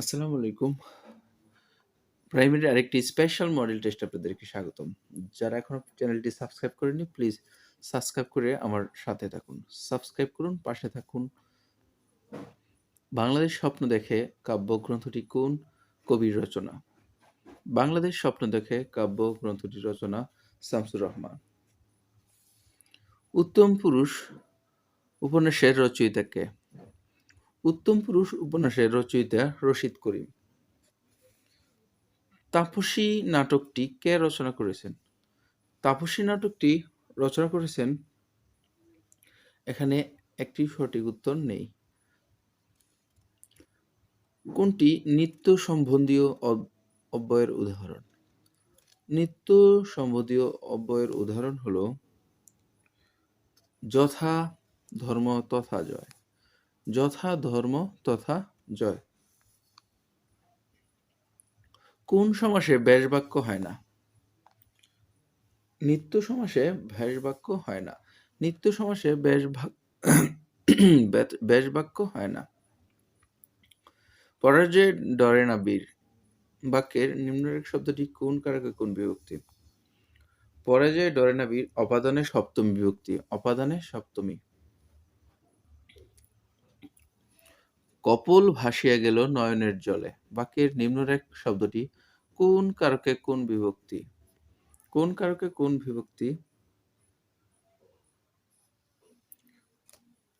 আসসালামু আলাইকুম। প্রাইমারির আরেকটি স্পেশাল মডেল টেস্টে আপনাদেরকে স্বাগতম। যারা এখনো চ্যানেলটি সাবস্ক্রাইব করেননি, প্লিজ সাবস্ক্রাইব করে আমার সাথে থাকুন। সাবস্ক্রাইব করুন, পাশে থাকুন। বাংলাদেশ স্বপ্ন দেখে কাব্যগ্রন্থটি কোন কবির রচনা? বাংলাদেশ স্বপ্ন দেখে কাব্যগ্রন্থটির রচনা শামসুর রহমান। উত্তম পুরুষ উপন্যাসের রচয়িতা কে? উত্তম পুরুষ উপন্যাসের রচয়িতা রশিদ করিম। তাপসী নাটকটি কে রচনা করেছেন? তাপসী নাটকটি রচনা করেছেন, এখানে একটি সঠিক উত্তর নেই। কোনটি নিত্য সম্বন্ধীয় অব্যয়ের উদাহরণ? নিত্য সম্বন্ধীয় অব্যয়ের উদাহরণ হল যথা ধর্ম তথা জয়। যথা ধর্ম তথা জয়। কোন সমাসে ব্যাস বাক্য হয় না? নিত্য সমাসে ব্যাস বাক্য হয় না। নিত্য সমাসে ব্যাস বাক্য হয় না। পরাজয় ডরে না বীর বাক্যের নিম্নরেখ শব্দটি কোন কারকে কোন বিভক্তি? পরাজয় ডরে না বীর অপাদানে সপ্তমী বিভক্তি। অপাদানে সপ্তমী। কপোল ভাসিয়া গেল নয়নের জলে বাক্যের নিম্নরেখ শব্দটি কোন কারকে কোন বিভক্তি? কোন কারকে কোন বিভক্তি?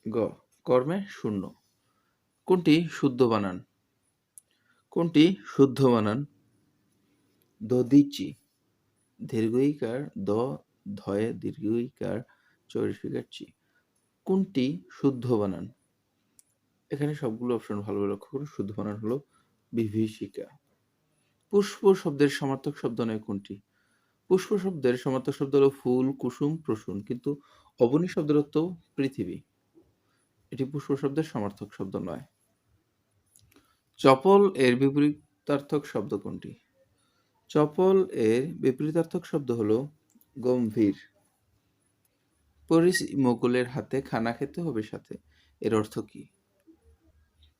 গ. কর্মে শূন্য। কোনটি শুদ্ধ বানান? কোনটি শুদ্ধ বানান? দধিচি। দীর্ঘইকার দ, ধয়ে দীর্ঘইকার চরিষ্কার চি। কোনটি শুদ্ধ বানান? এখানে সবগুলো অপশন ভালোভাবে লক্ষ্য করুন। শুদ্ধ বানান হলো বিভীষিকা। পুষ্প শব্দের সমার্থক শব্দ নয় কোনটি? পুষ্প শব্দের সমার্থক শব্দ হলো ফুল, কুসুম, প্রসূন, কিন্তু অবনী শব্দের অর্থ পৃথিবী। এটি পুষ্প শব্দের সমার্থক শব্দ নয়। চপল এর বিপরীতার্থক শব্দ কোনটি? চপল এর বিপরীতার্থক শব্দ হলো গম্ভীর। পরিসি মোগলের হাতে খানা খেতে হবে সাথে, এর অর্থ কি?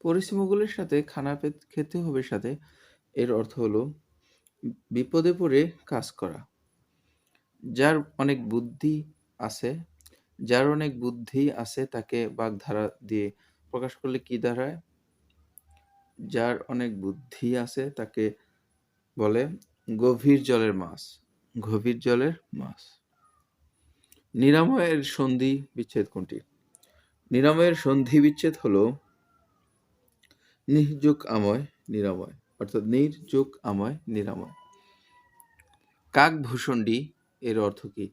পরিসি মোগলের সাথে খানা খেতে হবে সাথে, এর অর্থ হলো বিপদে পড়ে কাজ করা। যার অনেক বুদ্ধি আছে তাকে বাগধারা দিয়ে প্রকাশ করলে কি দাঁড়ায়? যার অনেক বুদ্ধি আছে তাকে বলে গভীর জলের মাছ। গভীর জলের মাছ। নিরাময়ের সন্ধি বিচ্ছেদ কোনটি? নিরাময়ের সন্ধি বিচ্ছেদ হলো নির্যোগ আময় নিরাময়, অর্থাৎ নির্যোগ আময় নিরাময়। কাকভূষণ্ডী এর অর্থ কি?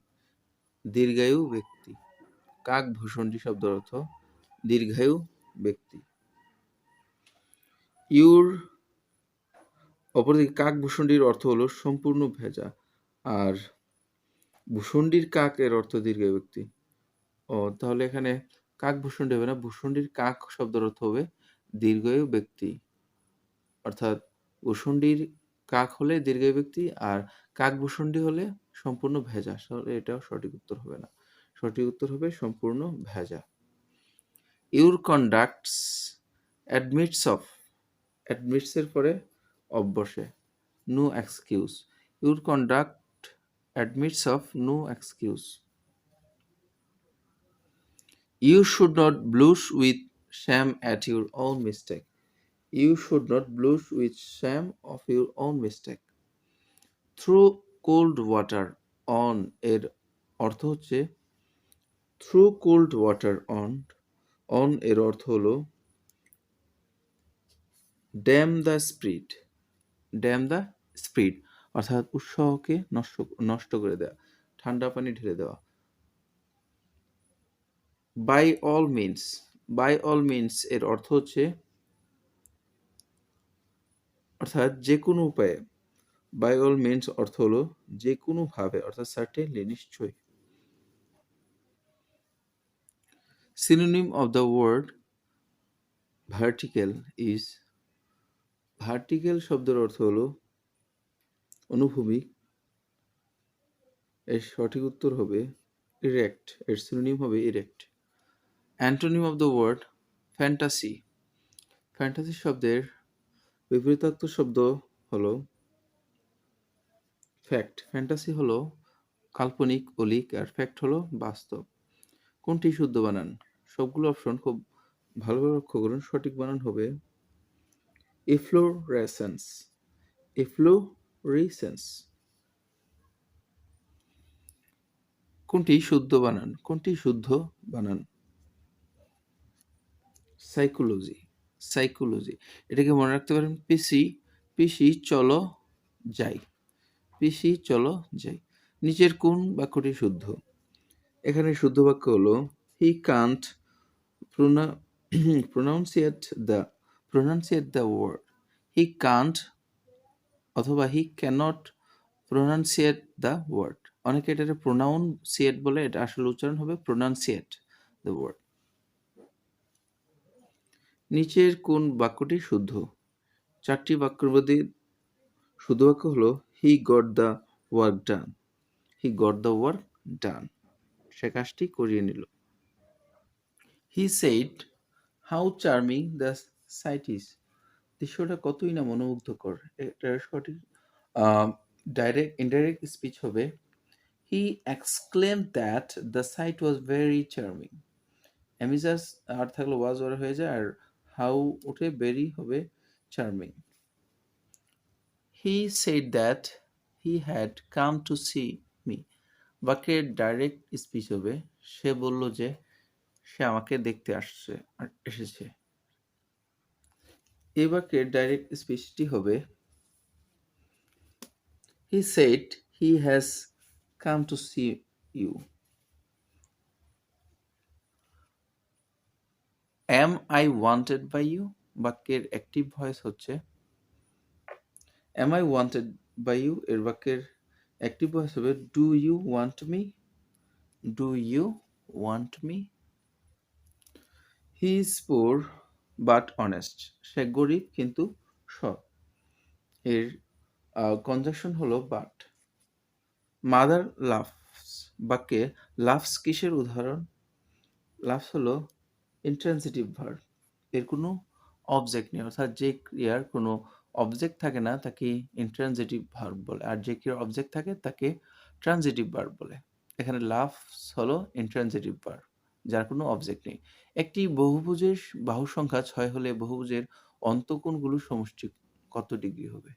দীর্ঘায়ু ব্যক্তি। কাকভূষণ্ডী শব্দের অর্থ দীর্ঘায়ু ব্যক্তি। অপরদিকে কাকভূষণ্ডীর অর্থ হলো সম্পূর্ণ ভেজা, আর ভূষণ্ডীর কাক এর অর্থ দীর্ঘায়ু ব্যক্তি। তাহলে এখানে কাকভূষণ্ডী হবে না, ভূষণ্ডীর কাক শব্দের অর্থ হবে দীর্ঘায়ু ব্যক্তি। অর্থাৎ ভূষণ্ডীর কাক হলে দীর্ঘায়ু ব্যক্তি, আর কাকভূষণ্ডী হলে সম্পূর্ণ ভেজা। এটাও সঠিক উত্তর হবে না। সঠিক উত্তর হবে সম্পূর্ণ ভেজা। ইউর কন্ডাক্টস অ্যাডমিটস এর পরে অফ বসে, no excuse. Your conduct admits of no excuse. You should not blush with shame at your own mistake. You should not blush with shame of your own mistake. Throw cold water on এর অর্থ হচ্ছে throw cold water on এর অর্থ হলো damn the spirit. damn the spirit অর্থাৎ উৎসাহকে নষ্ট করে দেওয়া, ঠান্ডা পানি ঢেলে দেওয়া। by all means এর অর্থ হচ্ছে অর্থাৎ যে কোনো উপায়ে। by all means অর্থ হলো যে কোনো ভাবে, অর্থাৎ certainly নিশ্চয়ই। synonym of the word vertical is, vertical শব্দের অর্থ হলো অনুভূমিক। এর সঠিক উত্তর হবে ইরেক্ট। এর সিনোনিম হবে erect. Antonym of the word fantasy, fantasy শব্দের বিপরীতার্থ শব্দ হলো ফ্যাক্ট। ফ্যান্টাসি হলো কাল্পনিক, অলীক, আর ফ্যাক্ট হলো বাস্তব। কোনটি শুদ্ধ বানান? সবগুলো অপশন খুব ভালোভাবে লক্ষ্য করুন। সঠিক বানান হবে এফ্লোরেসেন্স। এফ্লোরেসেন্স। কোনটি শুদ্ধ বানান? কোনটি শুদ্ধ বানান? সাইকোলজি। সাইকোলজি। এটাকে মনে রাখতে পারেন পিসি। পিসি চলো যাই। পিসি চলো যাই। নিচের কোন বাক্যটি শুদ্ধ? এখানে শুদ্ধ বাক্য হলো হি Kant pronunciate the word. He can't অথবা he cannot pronunciate the word. অনেকে এটাকে pronunciate বলে, এটা আসলে উচ্চারণ হবে pronunciate the word. নিচের কোন বাক্যটি শুদ্ধ? চারটি বাক্যের মধ্যে শুদ্ধ বাক্য হলো he got the work done. He got the work done. সে কাজটি করিয়ে নিল। He said how charming the sight is. দৃশ্যটা কতই না মনোমুগ্ধকর। এটার সঠিক indirect স্পিচ হবে he exclaimed that the sight was very charming. অ্যামিজাস আর থাকলে ওয়াজ ওর হয়ে যায়, আর হাউ উঠে বেরি হবে charming. He said that he had come to see me. বাক্যের ডাইরেক্ট স্পিচ হবে সে বলল যে সে আমাকে দেখতে এসেছে। এই বাক্যের ডাইরেক্ট স্পিচটি হবে he said he has come to see you. Am I wanted by you? বাক্যের অ্যাক্টিভ ভয়েস হচ্ছে am I wanted by you। এর বাক্যের অ্যাক্টিভ ভয়েস হবে do you want me? Do you want me? He is poor but honest. সে গরিব কিন্তু সৎ। এর conjunction হলো but. Mother loves. বাক্যে লাভস কিসের উদাহরণ? লাভস হলো ইন্ট্রান্সিটিভ ভার্ব। এর কোনো অবজেক্ট নেই, অর্থাৎ যে ক্রিয়ার কোনো অবজেক্ট থাকে না তাকে ইন্ট্রান্সিটিভ ভার্ব বলে, আর যে ক্রিয়ার অবজেক্ট থাকে তাকে ট্রানজিটিভ ভার্ব বলে। এখানে লাভস হলো ইন্ট্রান্সিটিভ ভার্ব যার কোনো অবজেক্ট নেই। একটি বহুভুজের বাহু সংখ্যা 6 হলে বহুভুজের অন্তঃকোণগুলোর সমষ্টি কত ডিগ্রি হবে?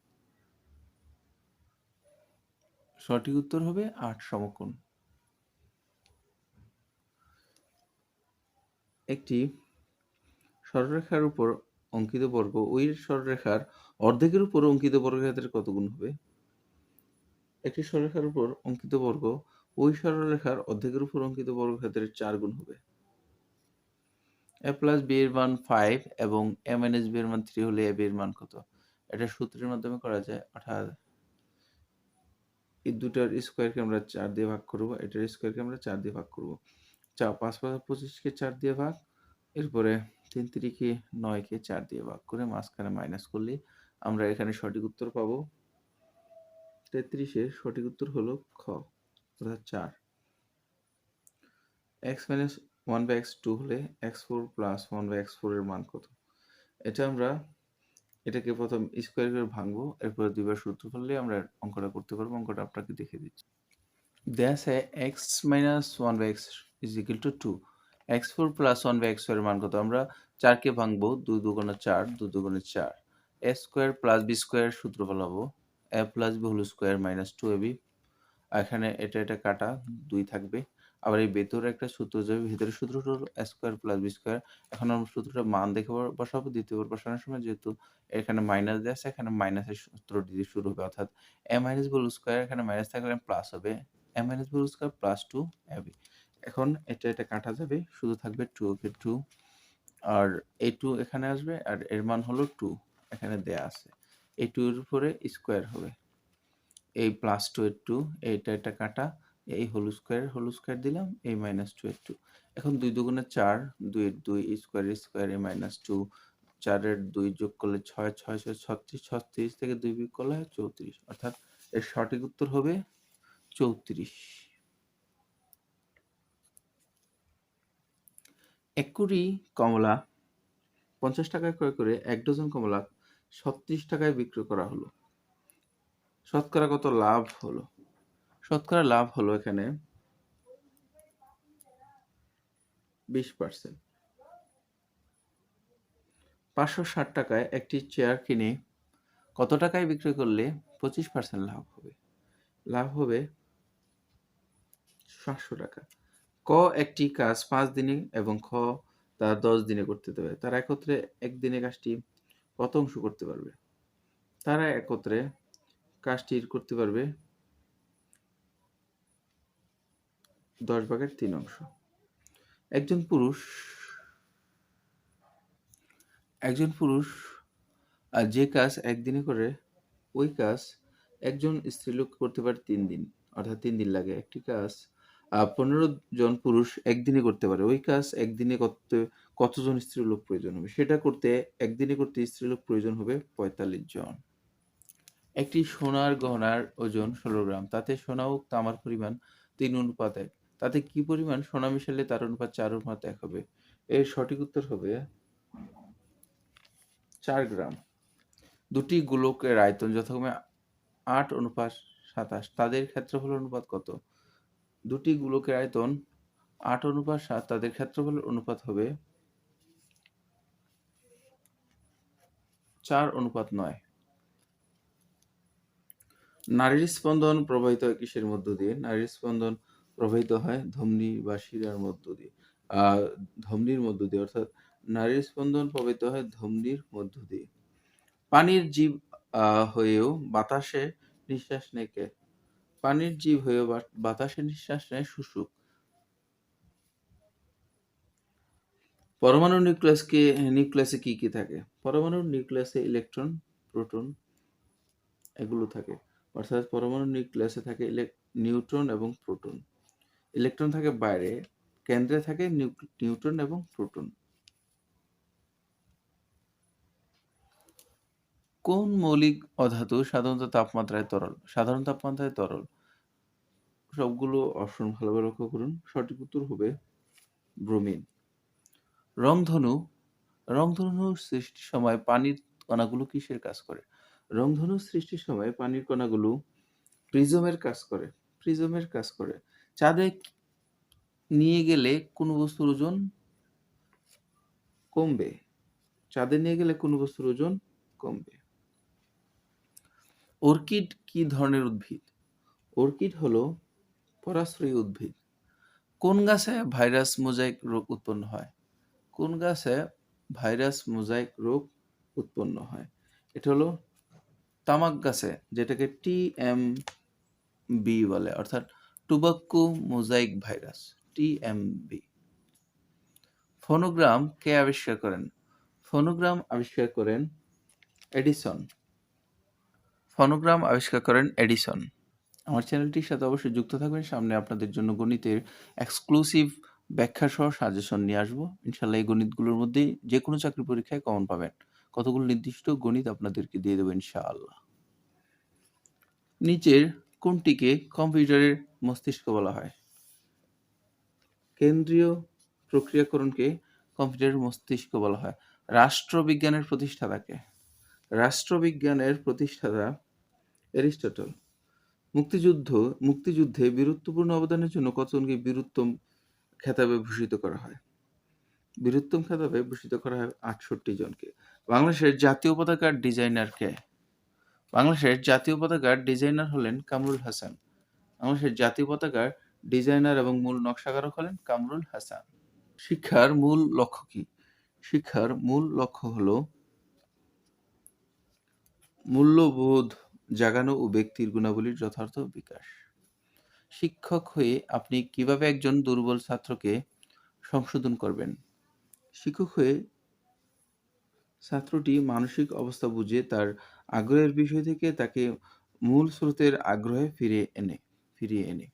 সঠিক উত্তর হবে 8 সমকোণ। একটি সরলরেখার উপর অঙ্কিত বর্গ ওই সরলরেখার অর্ধেকের উপর অঙ্কিত বর্গক্ষেত্রের কত গুণ হবে? একটি সরলরেখার উপর অঙ্কিত বর্গ ওই সরলরেখার অর্ধেকের উপর অঙ্কিত বর্গক্ষেত্রের 4 গুণ হবে। a প্লাস b এর মান 5 এবং a মাইনাস b এর মান 3 হলে a b এর মান কত? এটা সূত্রের মাধ্যমে করা যায়, অর্থাৎ এই দুটার স্কয়ারকে আমরা 4 দিয়ে ভাগ করব, এটার স্কয়ারকে আমরা 4 দিয়ে ভাগ করব। 5 5 25 কে 4 দিয়ে ভাগ, এরপরে 3 3 কে 9 কে 4 দিয়ে ভাগ করে মাঝখানে মাইনাস করলে আমরা এখানে সঠিক উত্তর পাবো 33। এর সঠিক উত্তর হলো খ, অর্থাৎ 4। x minus 1 by x2 হলে x4 plus 1 by x4 এর মান কত? এটা আমরা এটাকে প্রথম স্কয়ার করে ভাঙবো, এরপর দুইবার সূত্র করলে আমরা অঙ্কটা করতে পারবো। অঙ্কটা আপনাকে দেখে দিচ্ছি। দেয়া আছে x minus 1 by x is equal to 2. x4 plus 1 by x4 এর মান কত? আমরা 4 কে ভাঙবো, 2 দুগুণে 4, 2 দুগুণে 4। a square plus b square সূত্র ফলাবো a plus b whole square minus 2ab। এখানে এটা কাটা 2 থাকবে, আবার এই ভেতরে একটা সূত্র যাবে, ভেতরের সূত্রটা হলো a square plus b square. এখন আমরা সূত্রটা মান দেখে বসাবো, দ্বিতীয়বার বসানোর সময় যেহেতু এখানে মাইনাস দেয়া আছে, এখানে মাইনাসের সূত্রটি দিয়ে শুরু হবে, অর্থাৎ a minus b whole square, এখানে মাইনাস থাকলে প্লাস হবে a minus b whole square plus 2ab। এখন এটা কাটা যাবে, শুধু থাকবে 2, ওকে 2, আর এই 2 এখানে আসবে, আর এর মান হলো 2 এখানে দেয়া আছে। এই 2 এর উপরে স্কয়ার হবে, এই প্লাস 2 এর 2, এটা কাটা, এই হোল স্কয়ার দিলাম, এই মাইনাস 2 এর 2। এখন 2 দুগুণে 4, 2 এর 2 স্কয়ার এ মাইনাস 2, 4 এর 2 যোগ করলে 6, 6 6 36, 36 থেকে 2 বিয়োগ করলে হয় 34, অর্থাৎ এর সঠিক উত্তর হবে 34। 1 কুড়ি কমলা 50 টাকায় ক্রয় করে 1 ডজন কমলা 36 টাকায় বিক্রি করা হলো। শতকরা কত লাভ হলো? শতকরা লাভ হলো এখানে 20%। 560 টাকায় একটি চেয়ার কিনে কত টাকায় বিক্রি করলে 25% লাভ হবে? লাভ হবে 700 টাকা। ক একটি কাজ 5 দিনে এবং খ তা 10 দিনে করতে দেবে। তারা একত্রে একদিনে কাজটি কত অংশ করতে পারবে? তারা একত্রে কাজটির করতে পারবে 10/3 অংশ। একজন পুরুষ যে কাজ একদিনে করে ওই কাজ একজন স্ত্রীলোক করতে পারে 3 দিন, অর্থাৎ 3 দিন লাগে। একটি কাজ 15 জন পুরুষ একদিনে করতে পারে ওই কাজ একদিনে করতে কতজন স্ত্রীলোক প্রয়োজন হবে? সেটা করতে একদিনে করতে স্ত্রীলোক প্রয়োজন হবে 45 জন। একটি সোনার গহনার ওজন 16 গ্রাম, তাতে সোনা ও তামার পরিমাণ 3:1। তাতে কি পরিমাণ সোনা মিশালে তার অনুপাত 4:1 হবে? এর সঠিক উত্তর হবে 4 গ্রাম। দুটি গোলকের আয়তন যথাক্রমে 8:27, তাদের ক্ষেত্রফলের অনুপাত কত? দুটি গোলকের আয়তন 8:7, তাদের ক্ষেত্রফলের অনুপাত হবে 4:9। নারীর স্পন্দন প্রবাহিত হয় কিসের মধ্য দিয়ে? নারীর স্পন্দন প্রবাহিত হয় ধমনী বা শিরার মধ্য দিয়ে। ধমনীর মধ্য দিয়ে, অর্থাৎ নারীর স্পন্দন প্রবাহিত হয় ধমনীর মধ্য দিয়ে। পানির জীব হয়েও বাতাসে নিঃশ্বাস নেয় কে? পানির জীব হয়েও বাতাসে নিঃশ্বাস নেয় শুশুক। পরমাণুর নিউক্লিয়াসে কি কি থাকে? পরমাণুর নিউক্লিয়াসে ইলেকট্রন, প্রোটন এগুলো থাকে। অর্থাৎ পরমাণুর নিউক্লিয়াসে থাকে নিউট্রন এবং প্রোটন। ইলেকট্রন থাকে বাইরে, কেন্দ্রে থাকে নিউট্রন এবং প্রোটন। কোন মৌলিক অধাতু সাধারণ তাপমাত্রায় তরল? সাধারণ তাপমাত্রায় তরল। সবগুলো অপশন ভালোভাবে লক্ষ্য করুন। সঠিক উত্তর হবে ব্রোমিন। রংধনু সৃষ্টির সময় পানির কণাগুলো কিসের কাজ করে? রংধনু সৃষ্টির সময় পানির কণাগুলো প্রিজমের কাজ করে। চাঁদে নিয়ে গেলে কোন বস্তুর ওজন কমবে? চাঁদে নিয়ে গেলে কোন বস্তুর ওজন কমবে? অর্কিড কি ধরনের উদ্ভিদ? অর্কিড হলো পরাশ্রয়ী উদ্ভিদ। কোন গাছে ভাইরাস মোজাইক রোগ উৎপন্ন হয়? কোন গাছে ভাইরাস মোজাইক রোগ উৎপন্ন হয়? এটা হলো তামাক গাছে, যেটাকে TMB বলে, অর্থাৎ tobacco mosaic virus, TMB। Phonogram কে আবিষ্কার করেন? ফোনোগ্রাম আবিষ্কার করেন এডিসন। আমার চ্যানেলটির সাথে অবশ্যই যুক্ত থাকবেন। সামনে আপনাদের জন্য গণিতের এক্সক্লুসিভ ব্যাখ্যা সহ সাজেশন নিয়ে আসবো। ইনশাল্লাহ এই গণিতগুলোর মধ্যেই যে কোনো চাকরি পরীক্ষায় কমন পাবেন। কতগুলো নির্দিষ্ট গণিত আপনাদেরকে দিয়ে দেবো ইনশাআল্লাহ। নিচের কোনটিকে কম্পিউটারের মস্তিষ্ক বলা হয়? কেন্দ্রীয় প্রক্রিয়াকরণকে কম্পিউটারের মস্তিষ্ক বলা হয়। রাষ্ট্রবিজ্ঞানের প্রতিষ্ঠাতা এরিস্টটল। মুক্তিযুদ্ধে বীরত্বপূর্ণ অবদানের জন্য কতজনকে বীরোত্তম খেতাবে ভূষিত করা হয়? বীরোত্তম খেতাবে ভূষিত করা হয় 68 জনকে। বাংলাদেশের জাতীয় পতাকার ডিজাইনার কে? বাংলাদেশের জাতীয় পতাকার ডিজাইনার হলেন কামরুল হাসান। বাংলাদেশের জাতীয় পতাকার ডিজাইনার এবং মূল নকশাকারক হলেন কামরুল হাসান। শিক্ষার মূল লক্ষ্য কি? শিক্ষার মূল লক্ষ্য হলো মূল্যবোধ জাগানো ও ব্যক্তির গুণাবলীর যথার্থ বিকাশ। শিক্ষক হয়ে আপনি কিভাবে একজন দুর্বল ছাত্রকে সংশোধন করবেন? শিক্ষক হয়ে ছাত্রটি মানসিক অবস্থা বুঝে তার আগ্রহের বিষয় থেকে তাকে মূল স্রোতের আগ্রহে ফিরিয়ে এনে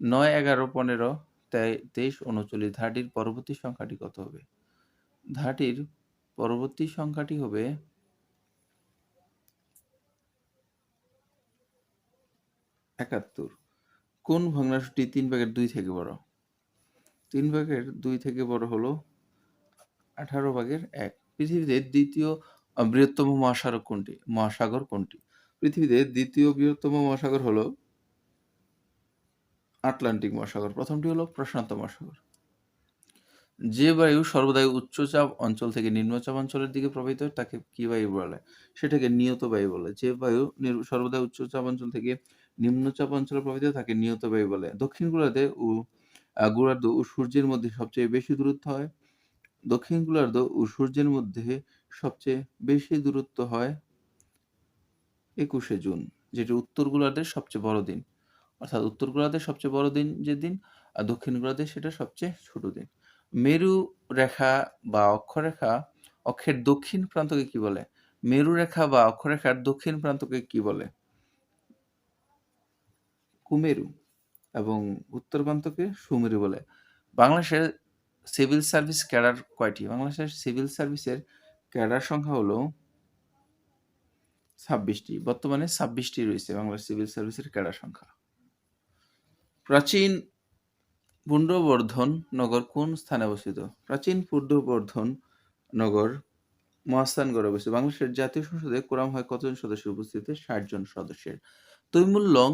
9, 11, 15, 23, 39 ধারাটির পরবর্তী সংখ্যাটি কত হবে? ধারাটির পরবর্তী সংখ্যাটি হবে 71। কোন ভগ্নাংশটি 3/2 থেকে বড়? 3/2 থেকে বড় হলো 18/1। পৃথিবীতে দ্বিতীয় বৃহত্তম মহাসাগর কোনটি? পৃথিবীতে দ্বিতীয় বৃহত্তম মহাসাগর হলো আটলান্টিক মহাসাগর। প্রথমটি হলো প্রশান্ত মহাসাগর। যে বায়ু সর্বদাই উচ্চচাপ অঞ্চল থেকে নিম্নচাপ অঞ্চলের দিকে প্রবাহিত হয় তাকে কি বায়ু বলে? সেটাকে নিয়ত বায়ু বলে। যে বায়ু সর্বদাই উচ্চচাপ অঞ্চল থেকে নিম্নচাপ অঞ্চলে প্রবাহিত হয় তাকে নিয়ত বায়ু বলে। দক্ষিণ গোলার্ধ ও সূর্যের মধ্যে সবচেয়ে বেশি দূরত্ব হয়। দক্ষিণ গোলার্ধ ও সূর্যের মধ্যে সবচেয়ে বেশি দূরত্ব হয় 21শে জুন, যেটি উত্তর গোলার্ধের সবচেয়ে বড় দিন। অর্থাৎ উত্তর গোলার্ধের সবচেয়ে বড় দিন যেদিন, আর দক্ষিণ গোলার্ধের সেটা সবচেয়ে ছোট দিন। মেরু রেখা বা অক্ষের দক্ষিণ প্রান্তকে কি বলে? মেরু রেখা বা অক্ষরেখার দক্ষিণ প্রান্তকে কি বলে? কুমেরু। এবং উত্তর প্রান্তকে সুমেরু বলে। বাংলাদেশের সিভিল সার্ভিস ক্যাডার কয়টি? বাংলাদেশের সিভিল সার্ভিসের ক্যাডার সংখ্যা হলো 26টি। বর্তমানে 26টি রয়েছে বাংলাদেশ সিভিল সার্ভিসের ক্যাডার সংখ্যা। প্রাচীন পুণ্ড্রবর্ধন নগর কোন স্থানে অবস্থিত? প্রাচীন পুণ্ড্রবর্ধন নগর মহাস্থানগড়ে অবস্থিত। বাংলাদেশের জাতীয় সংসদে কোরাম হয় কতজন সদস্যের উপস্থিতিতে? 60 জন সদস্যের। তৈমুর লং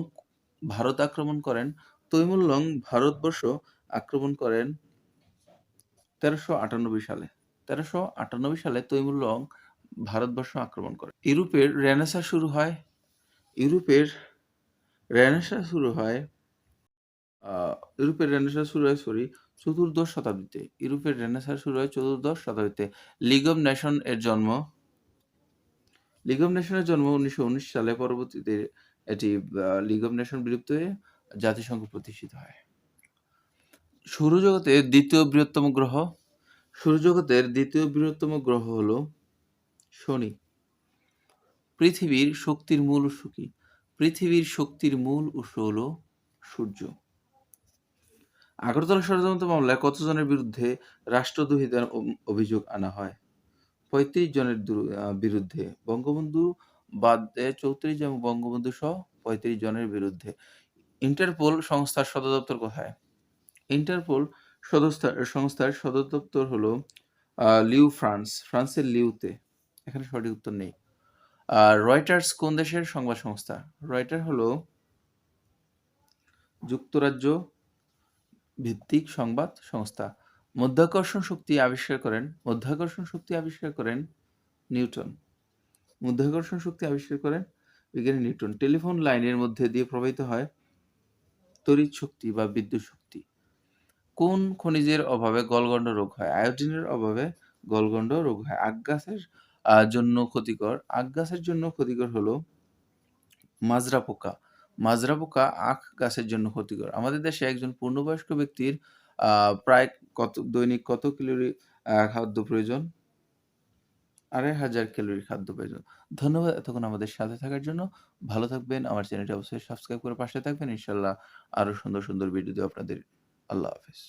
ভারতবর্ষ আক্রমণ করেন 1398 সালে। 1398 সালে তৈমুর লং ভারতবর্ষ আক্রমণ করেন। ইউরোপের রেনেসাঁ শুরু হয় চতুর্দশ শতাব্দীতে। ইউরোপের রেনেসাঁ শুরু হয় চতুর্দশ শতাব্দীতে। লিগ অব নেশনের জন্ম 1919 সালে। পরবর্তীতে এটি লিগ অব নেশন বিলুপ্ত হয়ে জাতিসংঘ প্রতিষ্ঠিত হয়। সৌরজগতের দ্বিতীয় বৃহত্তম গ্রহ হলো শনি। পৃথিবীর শক্তির মূল উৎস কি? পৃথিবীর শক্তির মূল উৎস হলো সূর্য। আগরতলা ষড়যন্ত্র মামলায় কতজনের বিরুদ্ধে রাষ্ট্রদ্রোহিতার অভিযোগ আনা হয়? 35 জনের বিরুদ্ধে। বঙ্গবন্ধু বাদ দিয়ে 34 এবং বঙ্গবন্ধু সহ 35 জনের বিরুদ্ধে। ইন্টারপোল সংস্থার সদর দপ্তর কোথায়? ইন্টারপোল সংস্থার সদর দপ্তর হলো ফ্রান্সের লিউতে। এখানে সঠিক উত্তর নেই। রয়টার্স কোন দেশের সংবাদ সংস্থা? রয়টার হলো যুক্তরাজ্য ভিত্তিক সংবাদ সংস্থা। মাধ্যাকর্ষণ শক্তি আবিষ্কার করেন নিউটন। মাধ্যাকর্ষণ শক্তি আবিষ্কার করেন বিজ্ঞানী নিউটন। টেলিফোন লাইনের মধ্যে দিয়ে প্রবাহিত হয় তড়িৎ শক্তি বা বিদ্যুৎ শক্তি। কোন খনিজের অভাবে গলগণ্ড রোগ হয়? আয়োডিনের অভাবে গলগণ্ড রোগ হয়। আখ গাছের জন্য ক্ষতিকর হলো মাজরা পোকা আখ গাছের জন্য ক্ষতিকর। আমাদের দেশে একজন পূর্ণবয়স্ক ব্যক্তির প্রায় দৈনিক কত ক্যালোরি খাদ্য প্রয়োজন? 2500 ক্যালোরি খাদ্য প্রয়োজন। ধন্যবাদ এতক্ষণ আমাদের সাথে থাকার জন্য। ভালো থাকবেন। আমার চ্যানেলটি অবশ্যই সাবস্ক্রাইব করে পাশে থাকবেন। ইনশাআল্লাহ আরো সুন্দর ভিডিও দেব আপনাদের। আল্লাহ হাফেজ।